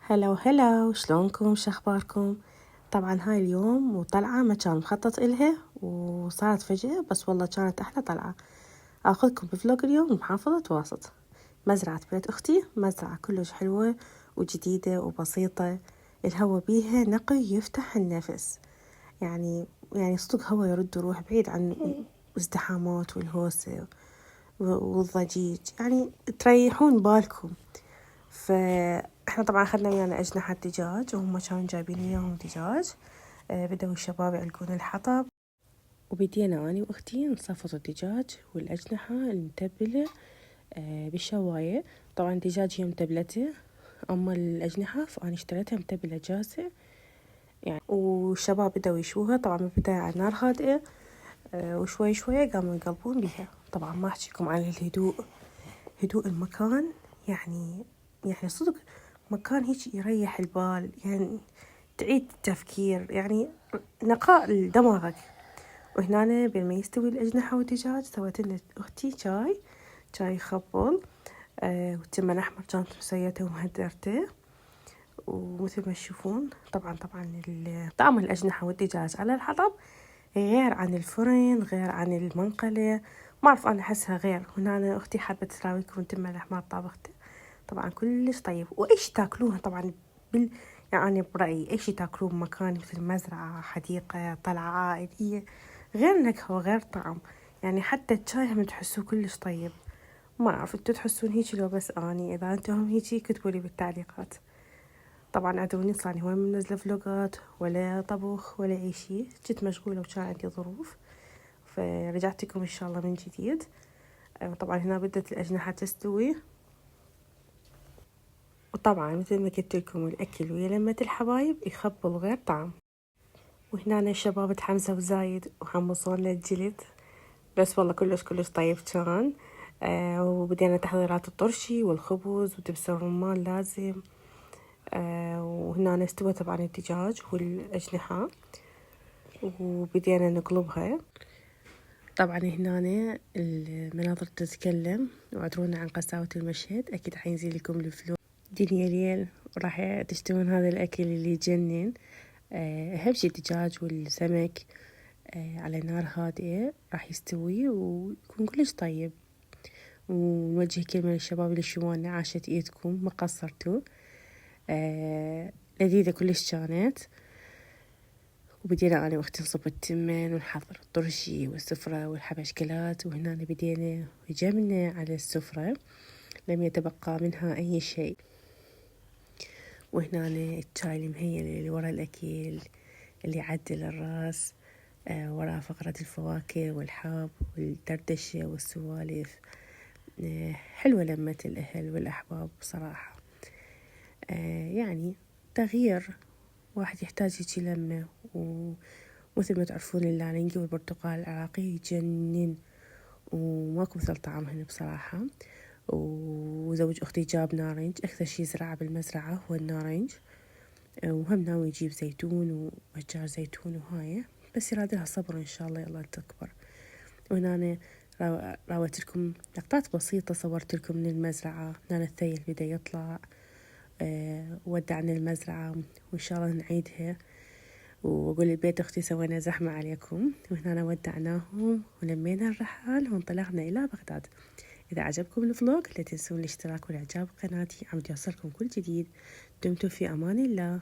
هلا وهلا، وشلونكم؟ شخباركم؟ طبعا هاي اليوم وطلعة ما كان مخطط إلها وصارت فجأة، بس والله كانت أحلى طلعة. أخذكم بفلوق اليوم محافظة واسط، مزرعة بيت أختي. مزرعة كلش حلوة وجديدة وبسيطة، الهوا بيها نقي يفتح النفس. يعني صدق هوا يرد روح بعيد عن الازدحامات والهوسة والضجيج، يعني تريحون بالكم. فاحنا طبعا اخذنا ويانا أجنحة دجاج، وهم كانوا جايبين وياهم دجاج. بدأوا الشباب يعلقون الحطب، وبدينا أنا وأختي نصفط الدجاج والأجنحة المتبلة بالشواية. طبعا الدجاج هي متبلته، أما الأجنحة فأنا اشتريتها متبلة جاهزة يعني. والشباب بدأوا يشوها طبعا من البداية على نار هادئة، وشوي شوي قاموا يقلبون بيها. طبعا ما أحكيكم عن الهدوء، هدوء المكان، يعني صدق مكان هيك يريح البال، يعني تعيد التفكير، يعني نقاء لدماغك. وهنا بين ما يستوي الأجنحة والدجاج سويت لنا أختي شاي خبل، والتمن أحمر كانت مسيته ومهدرته. ومثل ما تشوفون طبعا طعم الأجنحة والدجاج على الحطب غير عن الفرن، غير عن المنقلة. ما أعرف، أنا أحسها غير. هنا أنا أختي حابة تراويكم تمن الأحمر طابخته طبعا كلش طيب. وأي شي تاكلوها طبعا يعني برأيي أي شي تاكلوه بمكان مثل مزرعة، حديقة، طلعة عائلية، غير نكهة وغير طعم. يعني حتى الشاي هم تحسوه كلش طيب. ما أعرف انتو تحسون هيجي لو بس أني؟ إذا انتو هم هيجي كتبولي بالتعليقات. طبعا عدوني صاني وين منزلة فلوقات ولا طبخ ولا أي شي، كنت مشغولة وكان عندي ظروف، فرجعت لكم إن شاء الله من جديد. طبعا هنا بدت الأجنحة تستوي، وطبعا مثل ما قلت لكم الأكل ويا لمة الحبايب يخبل غير طعم. وهنا الشباب حمزة وزايد وحمصون لنا الجلد، بس والله كلش طيب كان. وبدينا تحضيرات الطرشي والخبز ودبس الرمان لازم. وهنا استوى طبعا الدجاج والأجنحة، وبدينا نقلبها. طبعا هنا المناظر تتكلم، وعذرونا عن قساوة المشهد، أكيد حينزل لكم الفلوس دنيا ليل، وراح تشتهون هذا الأكل اللي يجنن. أهم شي الدجاج والسمك على نار هادئة راح يستوي ويكون كلش طيب. ونوجه كلمة للشباب اللي يشوفونا، عاشت ايدكم ما قصرتوا. لذيذة كلش كانت. وبدينا أنا وأختي نصب التمن ونحضر الطرشي والسفرة والحبشكلات، وهنا بدينا وجمنا على السفرة لم يتبقى منها أي شيء. وهنا الشاي المهيل اللي ورا الأكل اللي يعدل الراس، وراء فقرة الفواكه والحاب والدردشة والسوالف. حلوة لمة الأهل والأحباب بصراحة. يعني تغيير، واحد يحتاج يجي لمة. ومثل ما تعرفون اللانجي والبرتقال العراقي يجنن، وماكو مثل طعمهن بصراحة. وزوج أختي جاب نارنج، أكثر شي زرعه بالمزرعة هو النارنج. وهم ناوي يجيب زيتون وأشجار زيتون وهاي، بس يرادلها صبر إن شاء الله يلا تكبر. وهنا أنا راوت لكم لقطات بسيطة صورت لكم من المزرعة. هنا الثيل بدأ يطلع. ودعنا المزرعة وإن شاء الله نعيدها. وأقول لبيت أختي سوينا زحمة عليكم. وهنا ودعناهم ولمينا الرحال وانطلقنا إلى بغداد. إذا عجبكم الفلوق لا تنسون الاشتراك والإعجاب بقناتي، عم يوصلكم كل جديد. دمتم في أمان الله.